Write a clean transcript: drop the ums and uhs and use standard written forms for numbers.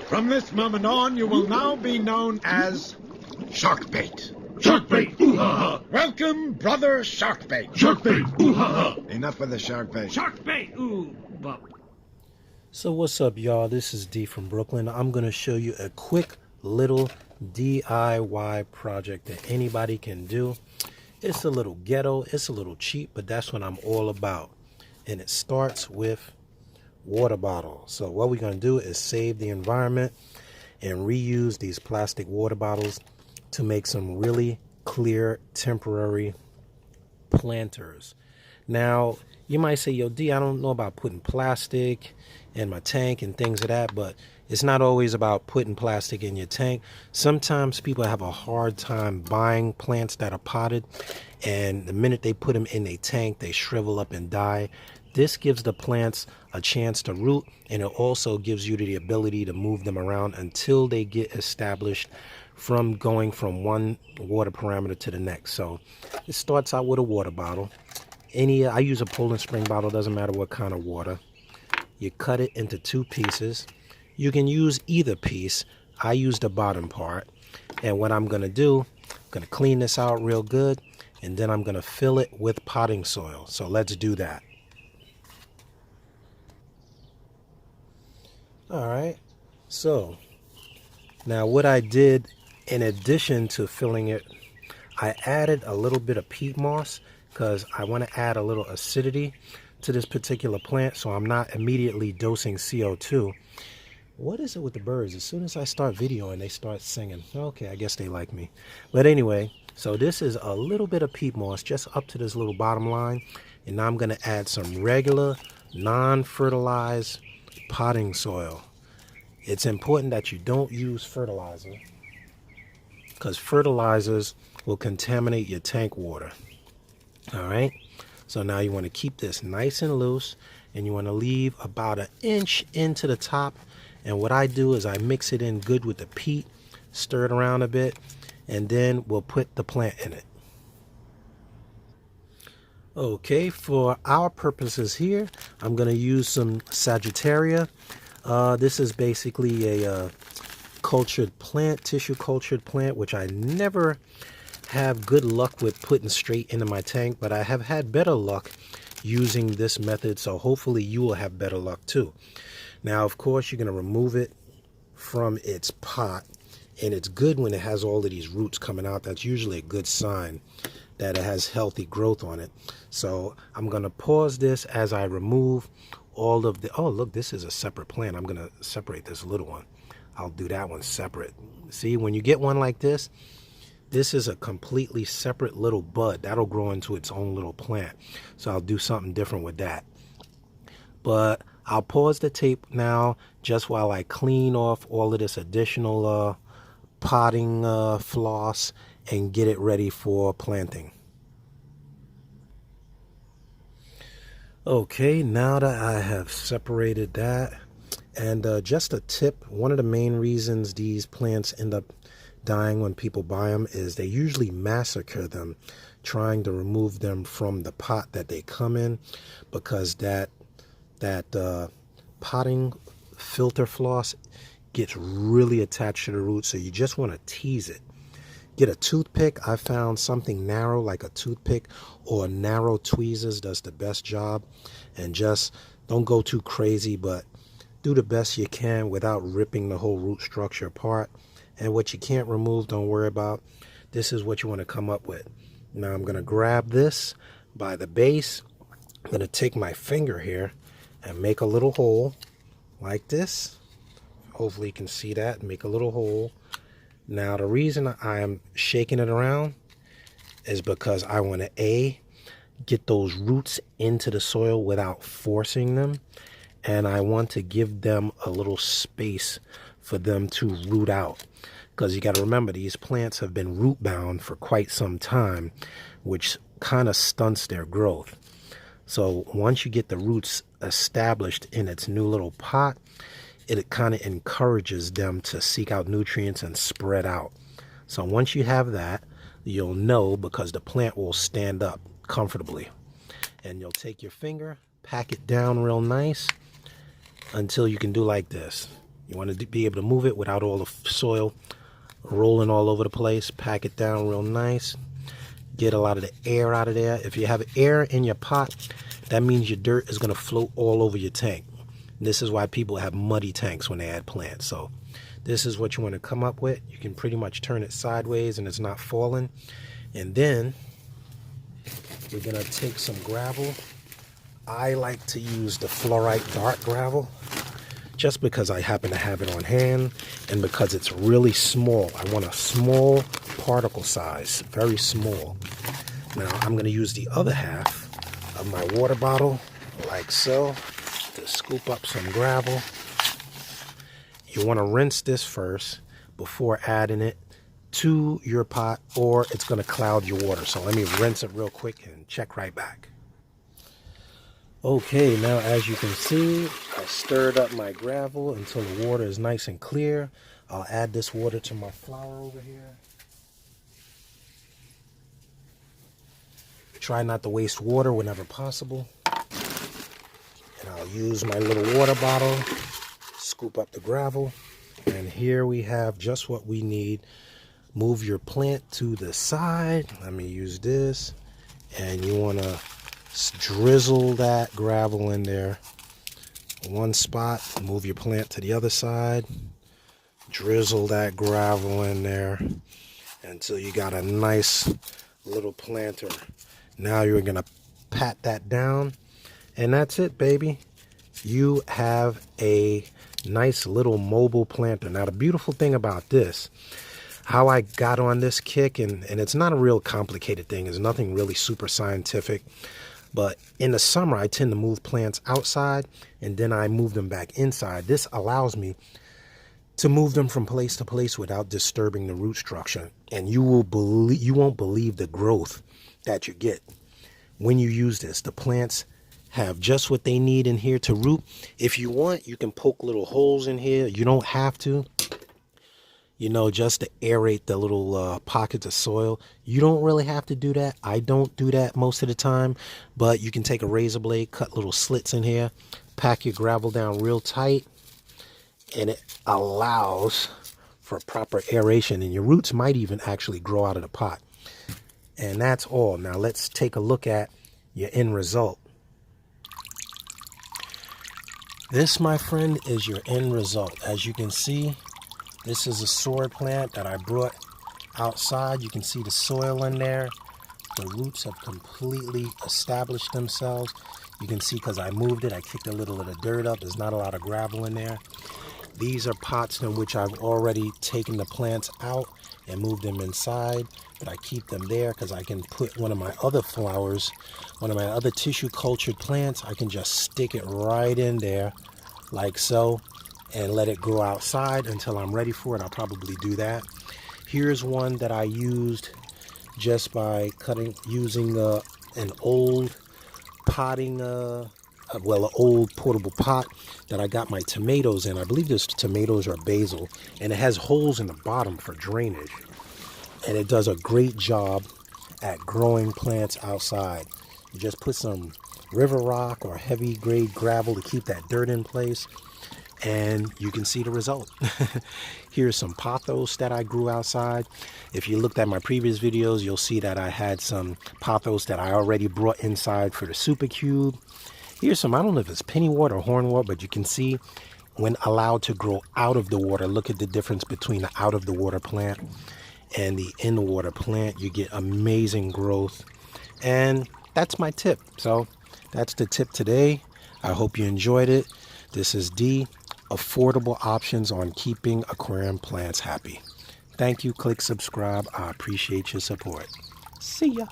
From this moment on, you will now be known as Sharkbait. Sharkbait! Ooh-ha-ha! Welcome, brother Sharkbait. Sharkbait! Ooh-ha-ha! Enough with the Sharkbait. Sharkbait! Ooh, bop. So what's up, y'all? This is D from Brooklyn. I'm going to show you a quick little DIY project that anybody can do. It's a little ghetto, it's a little cheap, but that's what I'm all about. And it starts with water bottles. So what we're going to do is save the environment and reuse these plastic water bottles to make some really clear temporary planters. Now, you might say, yo, D, I don't know about putting plastic in my tank and things of that, but it's not always about putting plastic in your tank. Sometimes people have a hard time buying plants that are potted, and the minute they put them in a tank, they shrivel up and die. This gives the plants a chance to root, and it also gives you the ability to move them around until they get established from going from one water parameter to the next. So it starts out with a water bottle. I use a Poland Spring bottle, doesn't matter what kind of water. You cut it into 2 pieces. You can use either piece. I use the bottom part. And what I'm going to do, I'm going to clean this out real good, and then I'm going to fill it with potting soil. So let's do that. All right. So now what I did, in addition to filling it, I added a little bit of peat moss because I want to add a little acidity to this particular plant, so I'm not immediately dosing CO2. What is it with the birds? As soon as I start videoing, they start singing. Okay, I guess they like me. But anyway, so this is a little bit of peat moss just up to this little bottom line. And now I'm going to add some regular non-fertilized potting soil. It's important that you don't use fertilizer, because fertilizers will contaminate your tank water. All right, so now you want to keep this nice and loose, and you want to leave about 1 inch into the top. And what I do is I mix it in good with the peat, stir it around a bit, and then we'll put the plant in it. Okay, for our purposes here, I'm going to use some Sagittaria. This is basically a cultured plant, tissue cultured plant, which I never have good luck with putting straight into my tank, but I have had better luck using this method, so hopefully you will have better luck too. Now, of course, you're going to remove it from its pot, and it's good when it has all of these roots coming out. That's usually a good sign that it has healthy growth on it. So I'm going to pause this as I remove all of the, oh look, this is a separate plant. I'm going to separate this little one. I'll do that one separate. See, when you get one like this, this is a completely separate little bud that'll grow into its own little plant. So I'll do something different with that. But I'll pause the tape now just while I clean off all of this additional potting floss and get it ready for planting. Okay, now that I have separated that, and just a tip, one of the main reasons these plants end up dying when people buy them is they usually massacre them trying to remove them from the pot that they come in, because that potting filter floss gets really attached to the root, so you just want to tease it. Get a toothpick. I found something narrow like a toothpick or narrow tweezers does the best job, and just don't go too crazy, but do the best you can without ripping the whole root structure apart. And what you can't remove, don't worry about. This is what you want to come up with. Now I'm going to grab this by the base. I'm going to take my finger here and make a little hole like this. Hopefully you can see that. Make a little hole. Now the reason I am shaking it around is because I want to get those roots into the soil without forcing them, and I want to give them a little space for them to root out, because you got to remember, these plants have been root bound for quite some time, which kind of stunts their growth. So once you get the roots established in its new little pot, it kind of encourages them to seek out nutrients and spread out. So once you have that, you'll know, because the plant will stand up comfortably. And you'll take your finger, pack it down real nice until you can do like this. You want to be able to move it without all the soil rolling all over the place. Pack it down real nice. Get a lot of the air out of there. If you have air in your pot, that means your dirt is going to float all over your tank. This is why people have muddy tanks when they add plants. So this is what you want to come up with. You can pretty much turn it sideways and it's not falling. And then we're going to take some gravel. I like to use the fluorite dark gravel just because I happen to have it on hand and because it's really small. I want a small particle size, very small. Now I'm going to use the other half of my water bottle like so to scoop up some gravel. You want to rinse this first before adding it to your pot or it's going to cloud your water. So let me rinse it real quick and check right back. Okay, now as you can see, I stirred up my gravel until the water is nice and clear. I'll add this water to my flower over here. Try not to waste water whenever possible. And I'll use my little water bottle, scoop up the gravel. And here we have just what we need. Move your plant to the side. Let me use this. And you want to drizzle that gravel in there. One spot, move your plant to the other side. Drizzle that gravel in there until you got a nice little planter. Now you're going to pat that down. And that's it, baby. You have a nice little mobile planter. Now, the beautiful thing about this, how I got on this kick, and it's not a real complicated thing. It's nothing really super scientific. But in the summer, I tend to move plants outside, and then I move them back inside. This allows me to move them from place to place without disturbing the root structure. And you won't believe the growth that you get when you use this. The plants have just what they need in here to root. If you want, you can poke little holes in here. You don't have to, you know, just to aerate the little pockets of soil. You don't really have to do that. I don't do that most of the time, but you can take a razor blade, cut little slits in here, pack your gravel down real tight, and it allows for proper aeration, and your roots might even actually grow out of the pot. And that's all. Now let's take a look at your end result. This, my friend, is your end result. As you can see, this is a soy plant that I brought outside. You can see the soil in there. The roots have completely established themselves. You can see because I moved it, I kicked a little of the dirt up. There's not a lot of gravel in there. These are pots in which I've already taken the plants out and moved them inside, but I keep them there because I can put one of my other flowers, one of my other tissue cultured plants, I can just stick it right in there like so and let it grow outside until I'm ready for it. I'll probably do that. Here's one that I used just by using an old potting, an old portable pot that I got my tomatoes in. I believe this tomatoes or basil, and it has holes in the bottom for drainage. And it does a great job at growing plants outside. You just put some river rock or heavy grade gravel to keep that dirt in place, and you can see the result. Here's some pothos that I grew outside. If you looked at my previous videos, you'll see that I had some pothos that I already brought inside for the super cube. Here's some, I don't know if it's pennywort or hornwort, but you can see when allowed to grow out of the water, look at the difference between the out of the water plant and the in the water plant. You get amazing growth. And that's my tip. So that's the tip today. I hope you enjoyed it. This is D, affordable options on keeping aquarium plants happy. Thank you. Click subscribe. I appreciate your support. See ya.